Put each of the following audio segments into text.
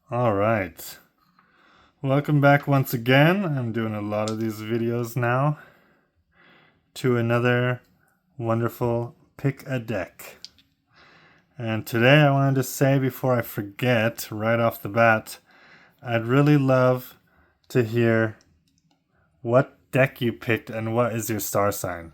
All right. Welcome back once again. I'm doing a lot of these videos now to another wonderful pick a deck. And today I wanted to say before I forget right off the bat, I'd really love to hear what deck you picked and what is your star sign.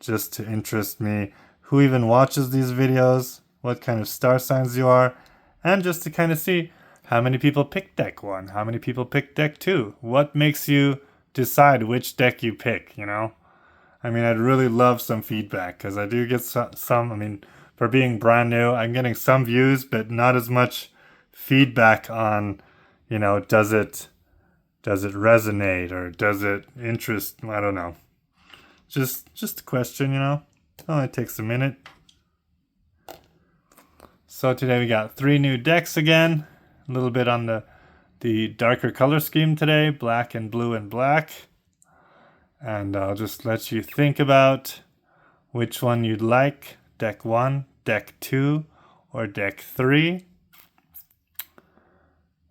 Just to interest me, who even watches these videos, what kind of star signs you are, and just to kind of see how many people pick deck 1, how many people pick deck 2, what makes you decide which deck you pick, you know? I mean, I'd really love some feedback because I do get some, for being brand new, I'm getting some views, but not as much feedback on, does it resonate or does it interest, I don't know. Just a question, Oh, it takes a minute. So today we got 3 new decks again. A little bit on the darker color scheme today, black and blue and black. And I'll just let you think about which one you'd like. Deck 1, deck 2, or deck 3.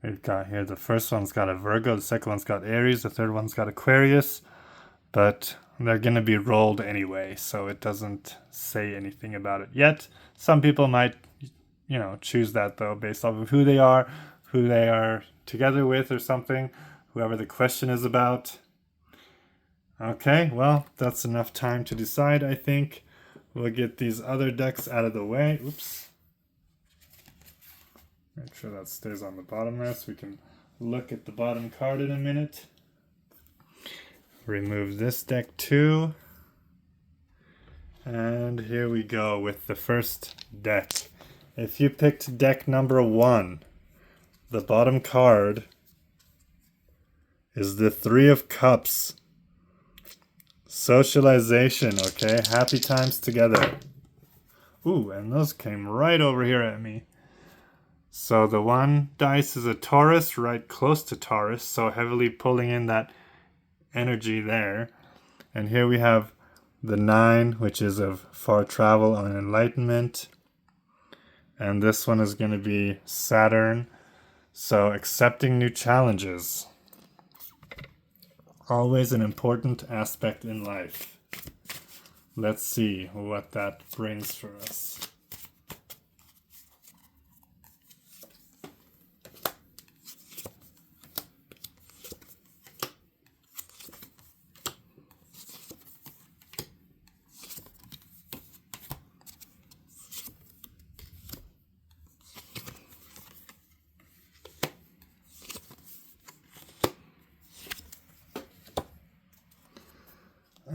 We've got here the first one's got a Virgo, the second one's got Aries, the third one's got Aquarius. But they're going to be rolled anyway, so it doesn't say anything about it yet. Some people might choose that though based off of who they are together with or something, whoever the question is about. Okay, well, that's enough time to decide, I think. We'll get these other decks out of the way. Oops. Make sure that stays on the bottom there so we can look at the bottom card in a minute. Remove this deck too. And here we go with the first deck. If you picked deck number 1, the bottom card is the 3 of Cups. Socialization, okay? Happy times together. Ooh, and those came right over here at me. So the one dice is a Taurus, right close to Taurus, so heavily pulling in that energy there. And here we have the 9, which is of far travel and enlightenment. And this one is going to be Saturn. So accepting new challenges. Always an important aspect in life. Let's see what that brings for us.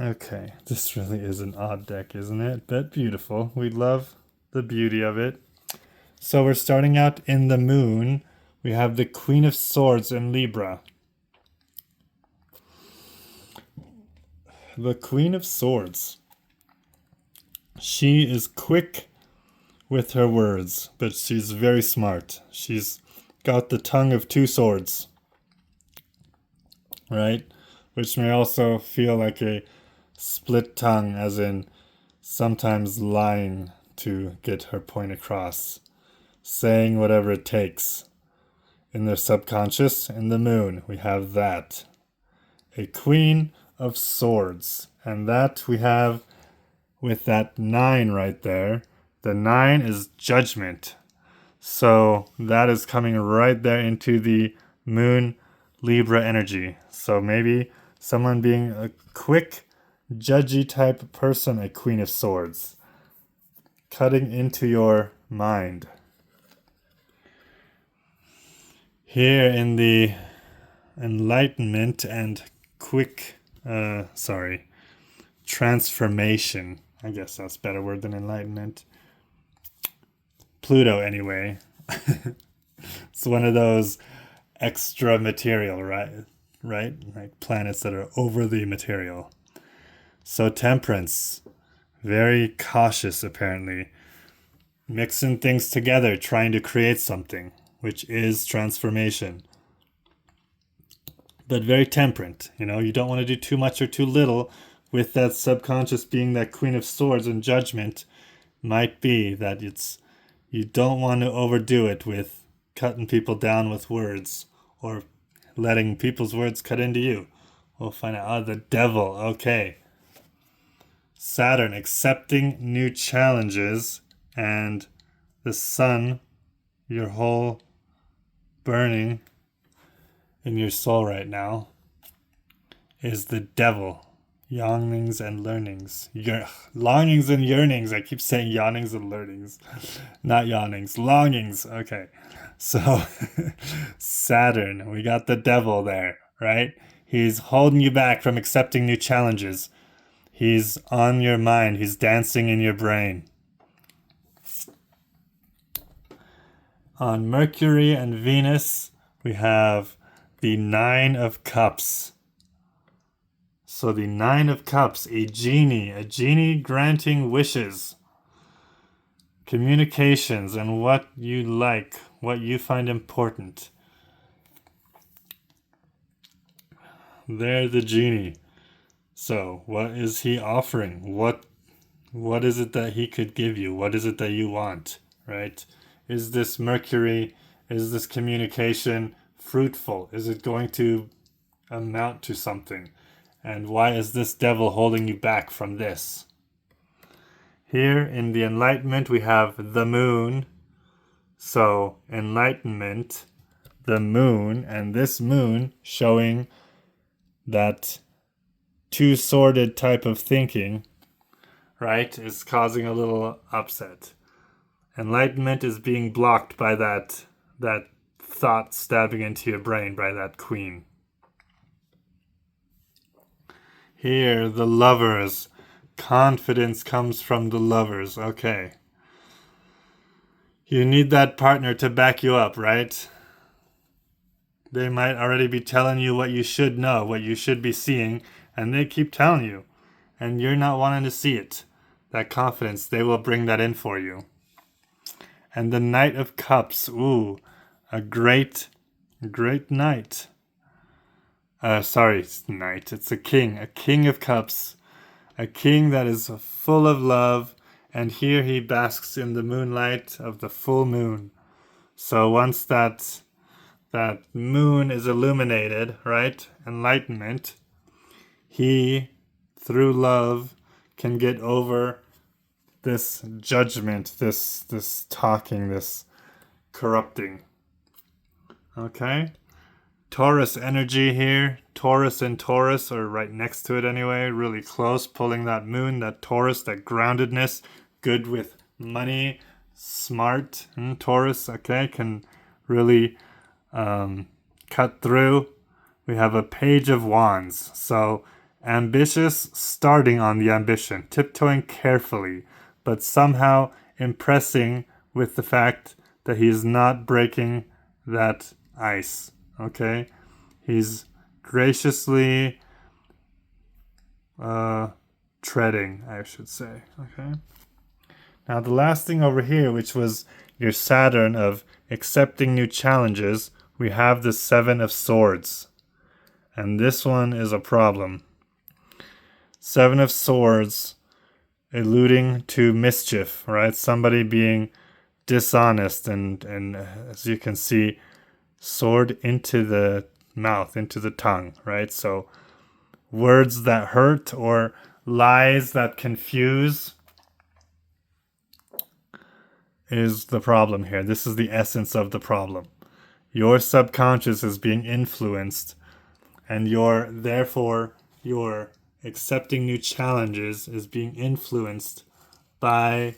Okay, this really is an odd deck, isn't it? But beautiful. We love the beauty of it. So we're starting out in the moon. We have the Queen of Swords in Libra. The Queen of Swords. She is quick with her words, but she's very smart. She's got the tongue of 2 swords. Right? Which may also feel like a split tongue, as in sometimes lying to get her point across, saying whatever it takes. In their subconscious, in the moon, we have that. A Queen of Swords. And that we have with that 9 right there. The 9 is judgment. So that is coming right there into the moon Libra energy. So maybe someone being a quick, judgy type person, a Queen of Swords, cutting into your mind. Here in the enlightenment and transformation, I guess that's a better word than enlightenment. Pluto, anyway. It's one of those extra material, right? Like planets that are overly material. So temperance, very cautious apparently, mixing things together, trying to create something, which is transformation. But very temperate, you don't want to do too much or too little, with that subconscious being that Queen of Swords, and judgment might be that you don't want to overdo it with cutting people down with words or letting people's words cut into you. We'll find out. Oh, the devil. Okay. Saturn, accepting new challenges, and the sun, your whole burning in your soul right now, is the devil. Yawnings and learnings. Longings and yearnings. I keep saying yawnings and learnings. Not yawnings. Longings. Okay. So, Saturn. We got the devil there, right? He's holding you back from accepting new challenges. He's on your mind. He's dancing in your brain. On Mercury and Venus, we have the Nine of Cups. So the Nine of Cups, a genie granting wishes, communications, and what you like, what you find important. There's the genie. So what is he offering? What is it that he could give you? What is it that you want, right? Is this Mercury, is this communication fruitful? Is it going to amount to something? And why is this devil holding you back from this? Here in the Enlightenment, we have the moon. So enlightenment, the moon, and this moon showing that two-sworded type of thinking, right, is causing a little upset. Enlightenment is being blocked by that thought stabbing into your brain by that queen. Here, the lovers. Confidence comes from the lovers. Okay. You need that partner to back you up, right? They might already be telling you what you should know, what you should be seeing, and they keep telling you, and you're not wanting to see it. That confidence, they will bring that in for you. And the Knight of Cups. Ooh, a great knight. Knight. It's a king of cups, a king that is full of love, and here he basks in the moonlight of the full moon. So once that moon is illuminated, right, enlightenment, he, through love, can get over this judgment, this talking, this corrupting. Okay? Taurus energy here. Taurus and Taurus are right next to it anyway, really close, pulling that moon, that Taurus, that groundedness, good with money, smart. Taurus, okay, can really cut through. We have a Page of Wands. So ambitious, starting on the ambition, tiptoeing carefully, but somehow impressing with the fact that he is not breaking that ice. Okay, he's graciously treading, I should say. Okay. Now the last thing over here, which was your Saturn of accepting new challenges, we have the Seven of Swords. And this one is a problem. Seven of Swords, alluding to mischief, right? Somebody being dishonest and as you can see, sword into the mouth, into the tongue, right? So words that hurt or lies that confuse is the problem here. This is the essence of the problem. Your subconscious is being influenced, and therefore your accepting new challenges is being influenced by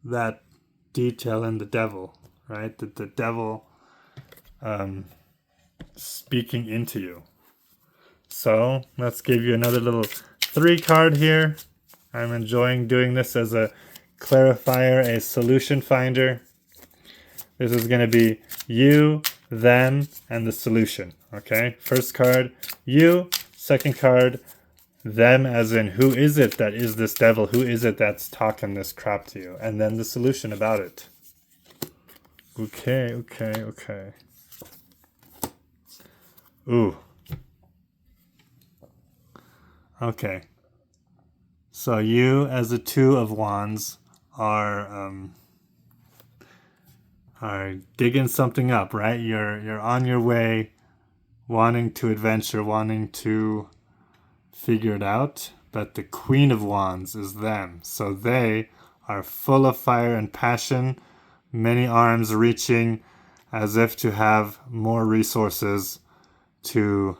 that detail in the devil, right? The devil speaking into you. So let's give you another little 3 card here. I'm enjoying doing this as a clarifier, a solution finder. This is going to be you, them, and the solution. Okay, first card, you. Second card, them, as in who is it that is this devil? Who is it that's talking this crap to you? And then the solution about it. Okay. Ooh. Okay. So you, as a 2 of Wands, are are digging something up, right? You're on your way, wanting to adventure, wanting to figure it out. But the Queen of Wands is them. So they are full of fire and passion, many arms reaching as if to have more resources to,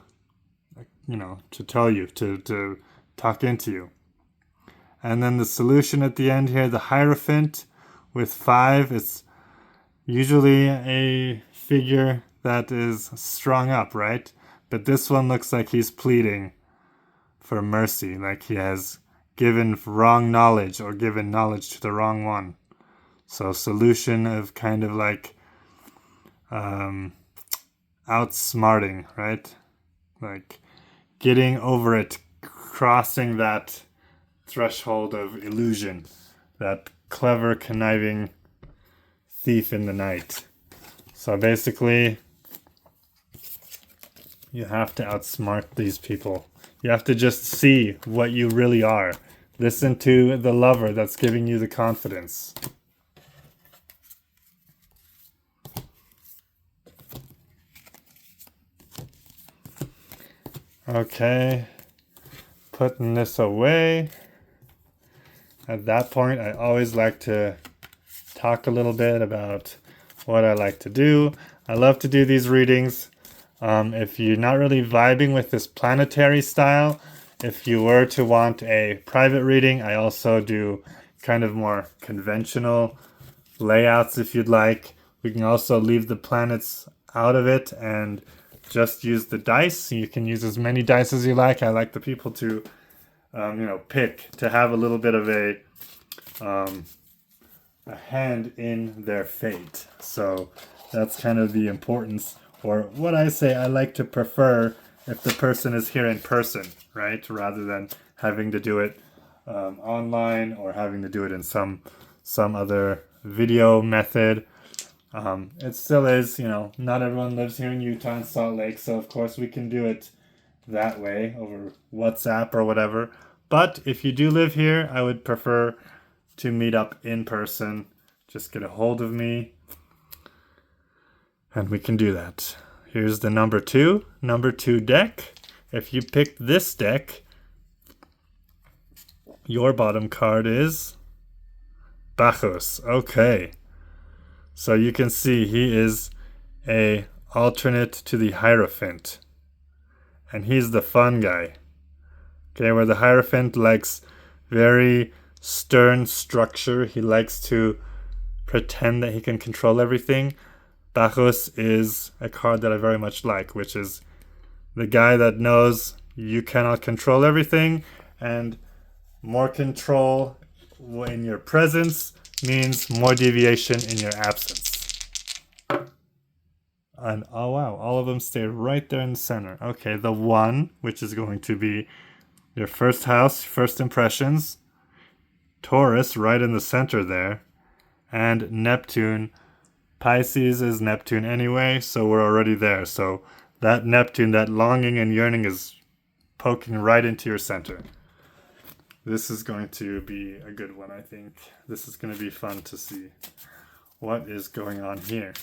to tell you, to talk into you. And then the solution at the end here, the Hierophant with 5, it's usually a figure that is strung up, right? But this one looks like he's pleading for mercy, like he has given wrong knowledge or given knowledge to the wrong one. So solution of kind of like outsmarting, right? Like getting over it, crossing that threshold of illusion, that clever, conniving thief in the night. So basically, you have to outsmart these people. You have to just see what you really are. Listen to the lover that's giving you the confidence. Okay, putting this away. At that point, I always like to talk a little bit about what I like to do. I love to do these readings. If you're not really vibing with this planetary style, if you were to want a private reading, I also do kind of more conventional layouts if you'd like. We can also leave the planets out of it and just use the dice. You can use as many dice as you like. I like the people to, pick, to have a little bit of a hand in their fate. So that's kind of the importance, or what I say, I like to prefer if the person is here in person, right? Rather than having to do it online or having to do it in some other video method. It still is, not everyone lives here in Utah and Salt Lake, so of course we can do it that way over WhatsApp or whatever. But if you do live here, I would prefer to meet up in person. Just get a hold of me and we can do that. Here's the number 2 deck. If you pick this deck, your bottom card is Bacchus. Okay. So you can see he is a alternate to the Hierophant. And he's the fun guy. Okay, where the Hierophant likes very stern structure. He likes to pretend that he can control everything. Bacchus is a card that I very much like, which is the guy that knows you cannot control everything, and more control in your presence means more deviation in your absence. And oh wow, all of them stay right there in the center. Okay, the 1, which is going to be your first house, first impressions. Taurus right in the center there. And Neptune. Pisces is Neptune anyway, so we're already there. So that Neptune, that longing and yearning is poking right into your center. This is going to be a good one, I think. This is going to be fun to see what is going on here.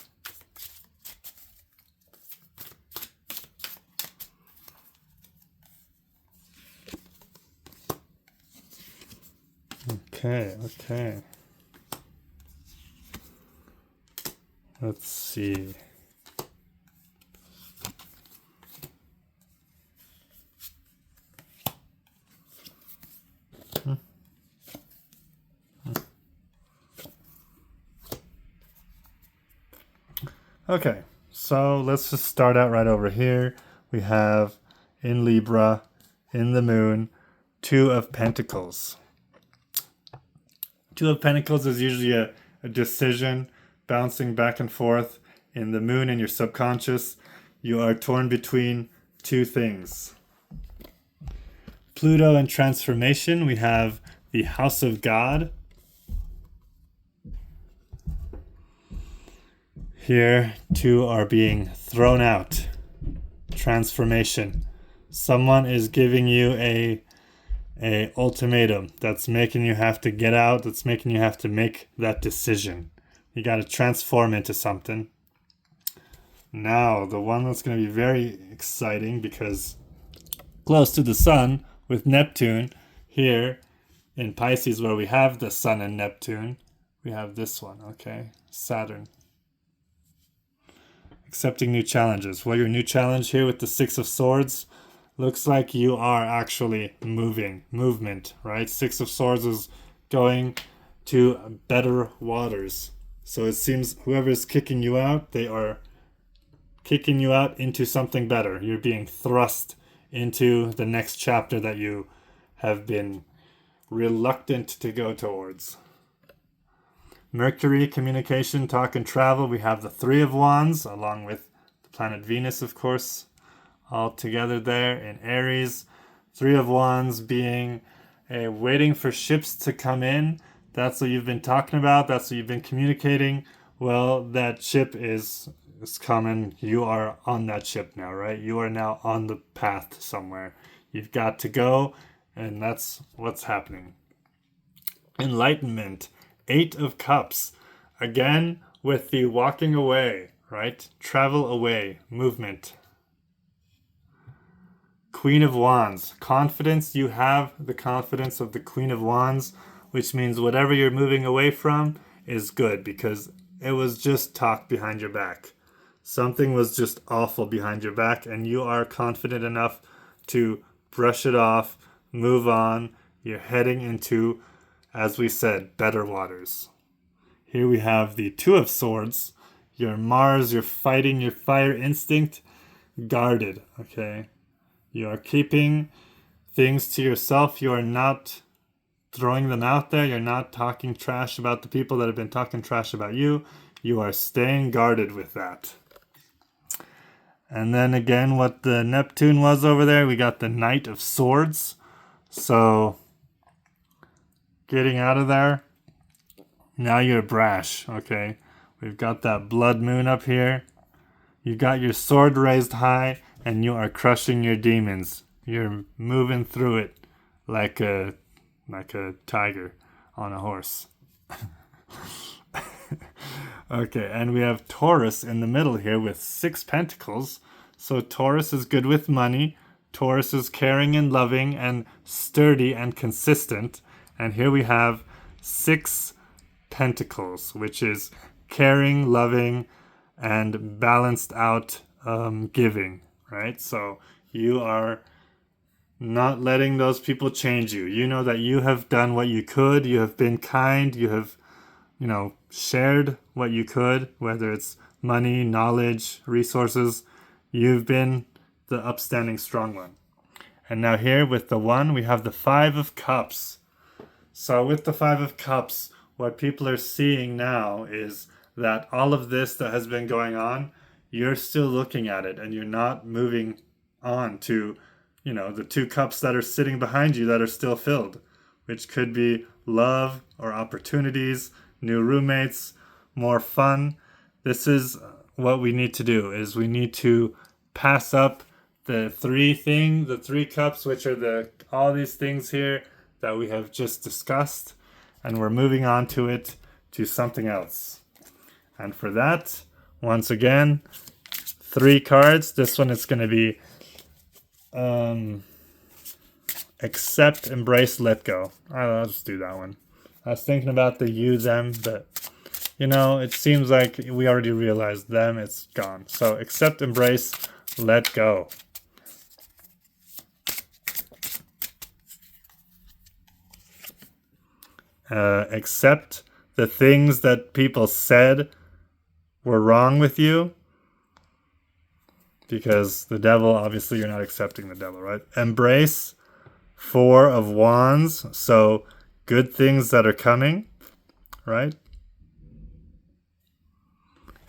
Okay. Let's see. Okay, so let's just start out right over here. We have in Libra, in the moon, 2 of Pentacles. 2 of Pentacles is usually a decision, bouncing back and forth. In the moon, in your subconscious, you are torn between 2 things. Pluto and transformation, we have the House of God. Here, 2 are being thrown out. Transformation. Someone is giving you a ultimatum that's making you have to get out, that's making you have to make that decision. You got to transform into something. Now, the one that's going to be very exciting because close to the sun with Neptune here in Pisces, where we have the sun and Neptune, we have this one, okay? Saturn. Accepting new challenges. Well, your new challenge here with the Six of Swords looks like you are actually movement, right? Six of Swords is going to better waters. So it seems whoever is kicking you out, they are kicking you out into something better. You're being thrust into the next chapter that you have been reluctant to go towards. Mercury, communication, talk, and travel. We have the Three of Wands, along with the planet Venus, of course, all together there in Aries. Three of Wands being waiting for ships to come in. That's what you've been talking about. That's what you've been communicating. Well, that ship is coming. You are on that ship now, right? You are now on the path somewhere. You've got to go, and that's what's happening. Enlightenment. Eight of Cups. Again, with the walking away, right? Travel away, movement. Queen of Wands. Confidence. You have the confidence of the Queen of Wands, which means whatever you're moving away from is good because it was just talk behind your back. Something was just awful behind your back, and you are confident enough to brush it off, move on. You're heading into, as we said, better waters. Here we have the Two of Swords. Your Mars, you're fighting your fire instinct, guarded, okay? You are keeping things to yourself. You are not throwing them out there. You're not talking trash about the people that have been talking trash about you. You are staying guarded with that. And then again, what the Neptune was over there, we got the Knight of Swords. So, getting out of there. Now you're brash, okay? We've got that blood moon up here. You got your sword raised high, and you are crushing your demons. You're moving through it like a tiger on a horse. Okay, and we have Taurus in the middle here with 6 pentacles. So Taurus is good with money. Taurus is caring and loving and sturdy and consistent. And here we have 6 pentacles, which is caring, loving, and balanced out giving, right? So you are not letting those people change you. You know that you have done what you could. You have been kind. You have, shared what you could, whether it's money, knowledge, resources. You've been the upstanding strong one. And now here with the 1, we have the 5 of Cups. So with the 5 of Cups, what people are seeing now is that all of this that has been going on, you're still looking at it and you're not moving on to, the 2 cups that are sitting behind you that are still filled, which could be love or opportunities, new roommates, more fun. This is what we need to do, is we need to pass up the 3 cups, which are all these things here that we have just discussed, and we're moving on to something else. And for that, once again, 3 cards. This one is going to be accept, embrace, let go. I'll just do that one. I was thinking about the you, them, but it seems like we already realized them, it's gone. So accept, embrace, let go. Accept the things that people said were wrong with you. Because the devil, obviously you're not accepting the devil, right? Embrace 4 of Wands. So good things that are coming, right?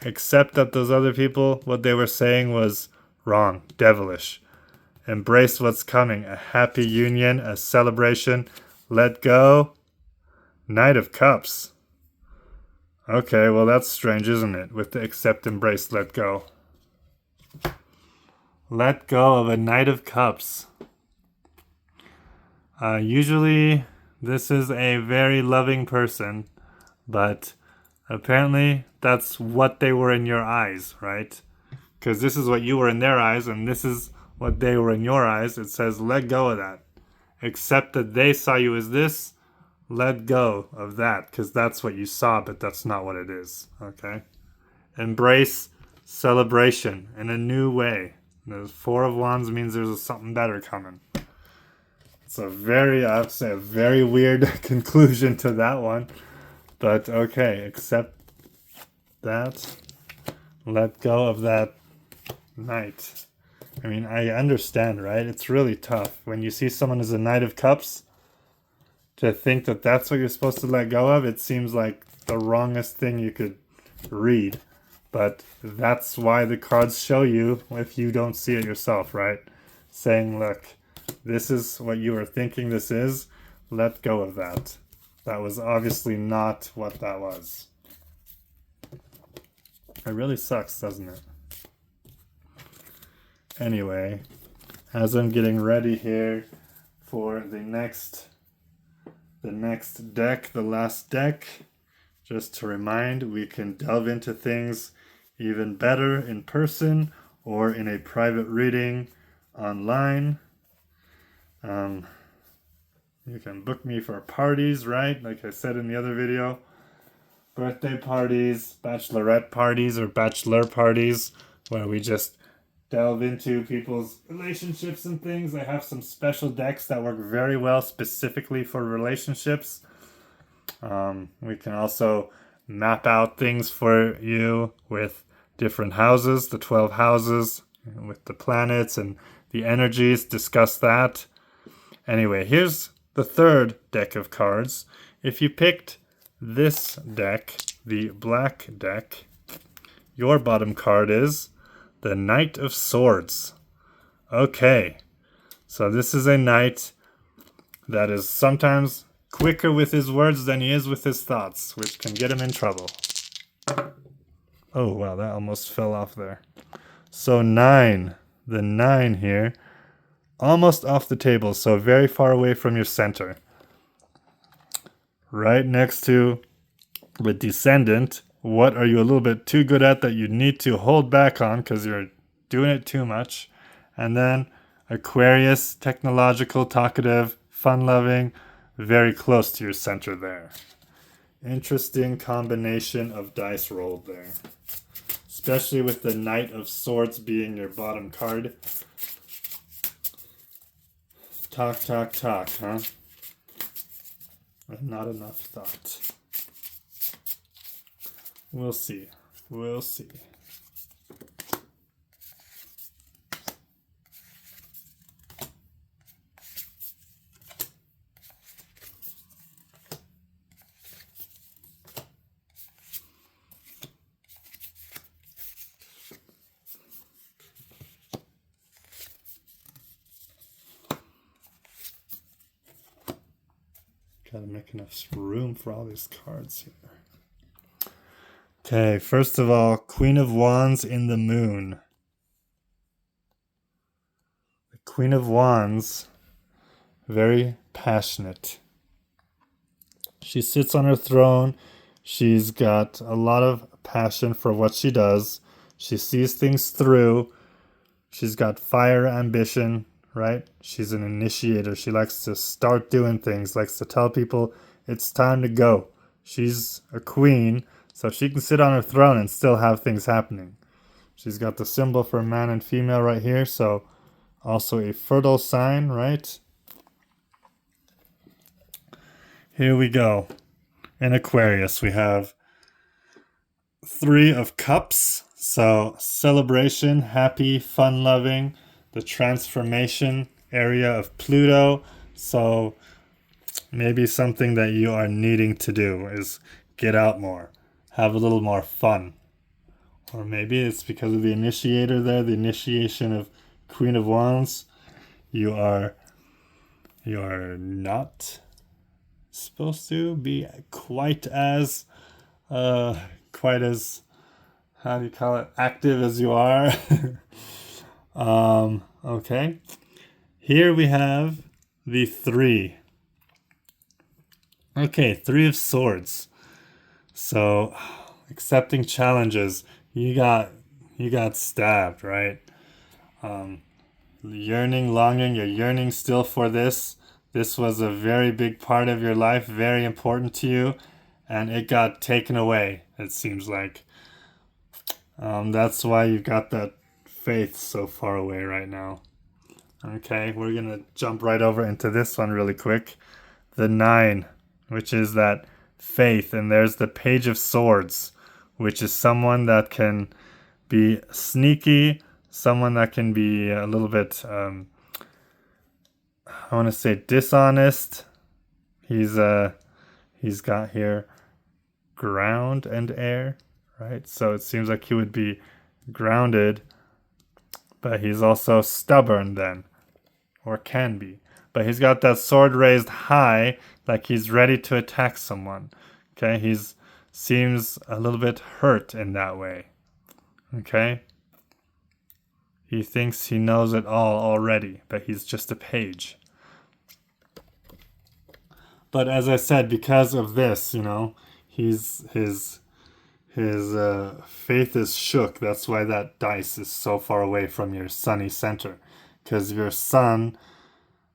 Accept that those other people, what they were saying was wrong, devilish. Embrace what's coming, a happy union, a celebration. Let go. Knight of Cups. Okay, well that's strange, isn't it? With the accept, embrace, let go. Let go of a Knight of Cups. Usually this is a very loving person, but apparently that's what they were in your eyes, right? Because this is what you were in their eyes, and this is what they were in your eyes. It says, let go of that. Accept that they saw you as this. Let go of that, because that's what you saw, but that's not what it is, okay? Embrace celebration in a new way. The Four of Wands means there's something better coming. It's a very, I would say, a very weird conclusion to that one. But okay, accept that. Let go of that Knight. I mean, I understand, right? It's really tough. When you see someone as a Knight of Cups, to think that that's what you're supposed to let go of, it seems like the wrongest thing you could read. But that's why the cards show you if you don't see it yourself, right? Saying, look, this is what you were thinking this is. Let go of that. That was obviously not what that was. It really sucks, doesn't it? Anyway, as I'm getting ready here for the next deck, the last deck, just to remind, we can delve into things even better in person or in a private reading online. You can book me for parties, right? Like I said in the other video. Birthday parties, bachelorette parties, or bachelor parties, where we just delve into people's relationships and things. I have some special decks that work very well specifically for relationships. We can also map out things for you with different houses, the 12 houses, with the planets and the energies, discuss that. Anyway, here's the third deck of cards. If you picked this deck, the black deck, your bottom card is the Knight of Swords. Okay, so this is a knight that is sometimes quicker with his words than he is with his thoughts, which can get him in trouble. Oh, wow, that almost fell off there. So 9, the 9 here, almost off the table, so very far away from your center. Right next to the Descendant. What are you a little bit too good at that you need to hold back on because you're doing it too much? And then Aquarius, technological, talkative, fun-loving, very close to your center there. Interesting combination of dice rolled there. Especially with the Knight of Swords being your bottom card. Talk, talk, talk, huh? And not enough thought. We'll see. We'll see. Gotta make enough room for all these cards here. Okay, first of all, Queen of Wands in the Moon. The Queen of Wands, very passionate. She sits on her throne. She's got a lot of passion for what she does. She sees things through. She's got fire ambition, right? She's an initiator. She likes to start doing things, likes to tell people it's time to go. She's a queen, so she can sit on her throne and still have things happening. She's got the symbol for man and female right here, so also a fertile sign, right? Here we go. In Aquarius, we have 3 of Cups, so celebration, happy, fun-loving, the transformation area of Pluto, so maybe something that you are needing to do is get out more. Have a little more fun. Or maybe it's because of the initiator there, the initiation of Queen of Wands. You are not supposed to be quite as how do you call it, active as you are. Okay. Here we have the 3. Okay, 3 of Swords. So accepting challenges. You got stabbed, right? Yearning, longing, you're yearning still for this. This was a very big part of your life, very important to you, and it got taken away, it seems like. That's why you've got that faith so far away right now. Okay, we're gonna jump right over into this one really quick. The 9, which is that faith, and there's the Page of Swords, which is someone that can be sneaky, someone that can be a little bit, I want to say dishonest. He's got here ground and air, right? So it seems like he would be grounded, but he's also stubborn then, or can be. But he's got that sword raised high, like he's ready to attack someone. Okay, he's seems a little bit hurt in that way. Okay? He thinks he knows it all already, but he's just a page. But as I said, because of this, his faith is shook. That's why that dice is so far away from your sunny center. Because your sun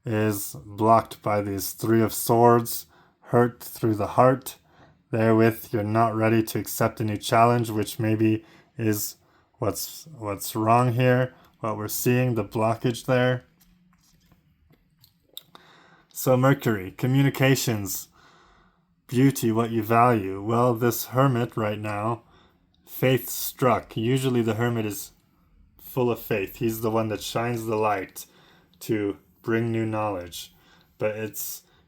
is blocked by these 3 of swords, hurt through the heart. Therewith, you're not ready to accept a new challenge, which maybe is what's wrong here, what we're seeing, the blockage there. So Mercury, communications, beauty, what you value. Well, this hermit right now, faith struck. Usually the hermit is full of faith. He's the one that shines the light to bring new knowledge. But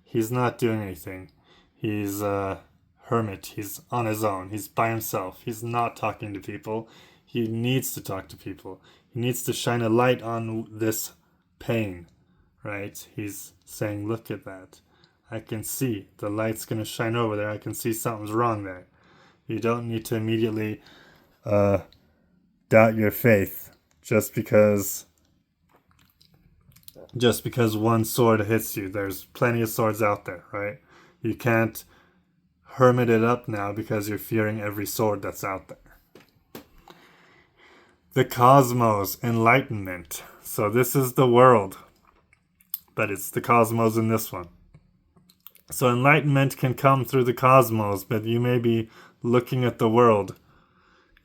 he's not doing anything. He's a hermit. He's on his own. He's by himself. He's not talking to people. He needs to talk to people. He needs to shine a light on this pain, right? He's saying, look at that. I can see the light's going to shine over there. I can see something's wrong there. You don't need to immediately doubt your faith just because one sword hits you. There's plenty of swords out there, right? You can't hermit it up now because you're fearing every sword that's out there. The cosmos, enlightenment. So this is the world, but it's the cosmos in this one. So enlightenment can come through the cosmos, but you may be looking at the world.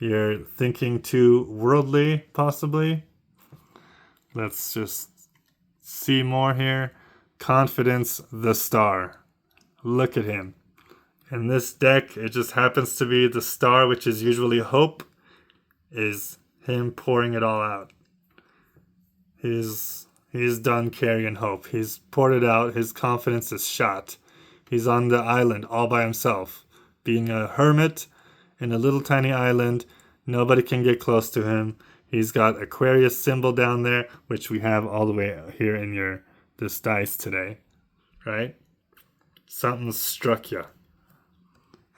You're thinking too worldly, possibly. Let's just see more here. Confidence, the star. Look at him. In this deck, it just happens to be the star, which is usually hope, is him pouring it all out. He's done carrying hope. He's poured it out. His confidence is shot. He's on the island all by himself. Being a hermit in a little tiny island, nobody can get close to him. He's got Aquarius symbol down there, which we have all the way here in this dice today, right? Something struck you.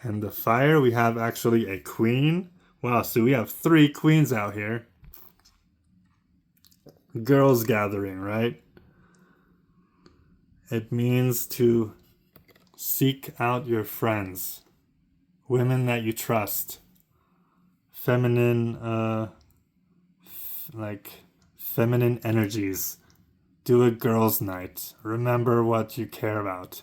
And the fire, we have actually a queen. Wow, so we have 3 queens out here. Girls gathering, right? It means to seek out your friends. Women that you trust. Feminine, feminine energies. Do a girls' night. Remember what you care about.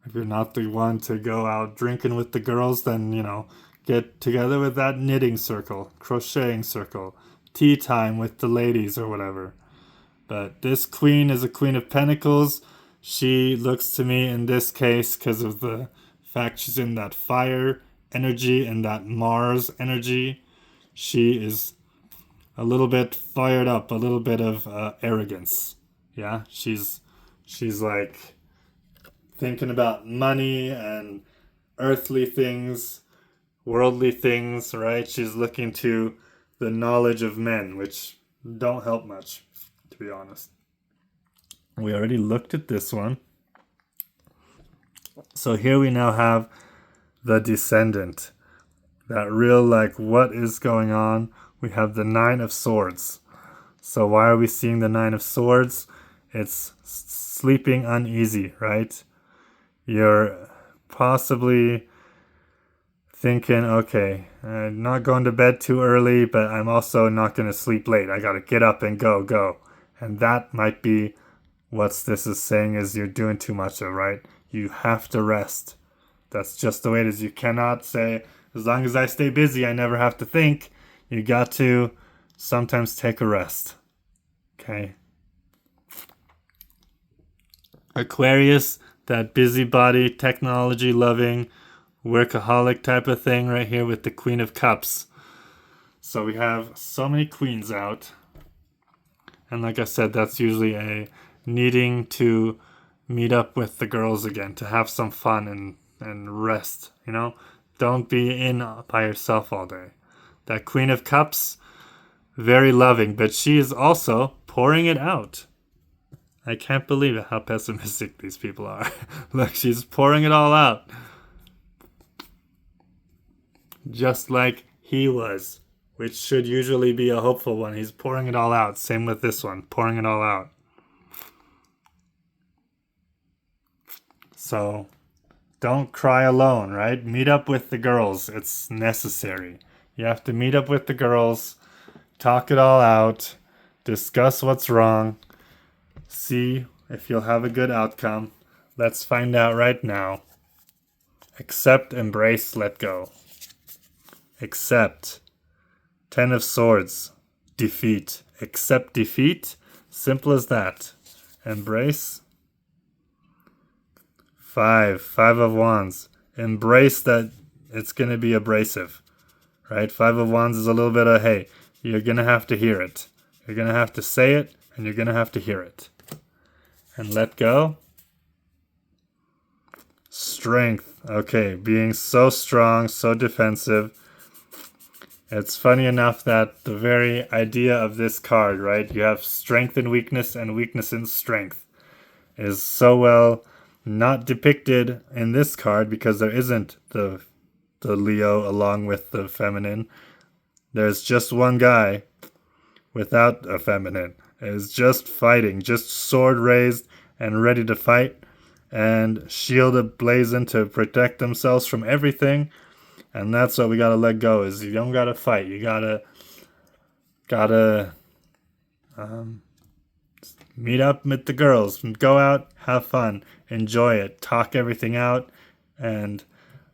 If you're not the one to go out drinking with the girls, then, get together with that knitting circle, crocheting circle, tea time with the ladies or whatever. But this queen is a queen of pentacles. She looks to me in this case, because of the fact she's in that fire energy and that Mars energy, she is a little bit fired up, a little bit of arrogance. Yeah, she's like thinking about money and earthly things, worldly things, right? She's looking to the knowledge of men, which don't help much, to be honest. We already looked at this one. So here we now have the descendant. That real, what is going on? We have the 9 of Swords. So why are we seeing the 9 of Swords? It's sleeping uneasy, right? You're possibly thinking, okay, I'm not going to bed too early, but I'm also not going to sleep late. I got to get up and go. And that might be what this is saying is you're doing too much of, right? You have to rest. That's just the way it is. You cannot say, as long as I stay busy, I never have to think. You got to sometimes take a rest. Okay? Aquarius, that busybody, technology loving, workaholic type of thing right here with the Queen of Cups. So we have so many queens out. And like I said, that's usually a needing to meet up with the girls again, to have some fun and rest, you know? Don't be in by yourself all day. That Queen of Cups, very loving, but she is also pouring it out. I can't believe how pessimistic these people are. Look, she's pouring it all out. Just like he was, which should usually be a hopeful one. He's pouring it all out. Same with this one, pouring it all out. So, don't cry alone, right? Meet up with the girls. It's necessary. You have to meet up with the girls, talk it all out, discuss what's wrong, see if you'll have a good outcome. Let's find out right now. Accept, embrace, let go. Accept. 10 of Swords. Defeat. Accept defeat. Simple as that. Embrace. 5 of Wands. Embrace that it's going to be abrasive. Right? 5 of Wands is a little bit of, hey, you're going to have to hear it. You're going to have to say it, and you're going to have to hear it. And let go. Strength. Okay, being so strong, so defensive. It's funny enough that the very idea of this card, right? You have strength and weakness and weakness and strength, is so well not depicted in this card because there isn't the Leo along with the feminine. There's just one guy without a feminine. Is just fighting, just sword raised and ready to fight, and shield ablazing to protect themselves from everything. And that's what we gotta let go. Is you don't gotta fight. You gotta meet up with the girls, go out, have fun, enjoy it, talk everything out, and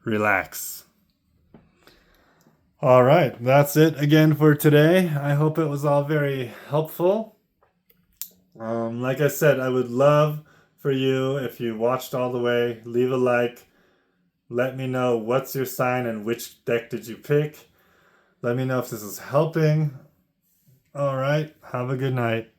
relax. All right, that's it again for today. I hope it was all very helpful. Like I said, I would love for you, if you watched all the way, leave a like. Let me know what's your sign and which deck did you pick. Let me know if this is helping. All right, have a good night.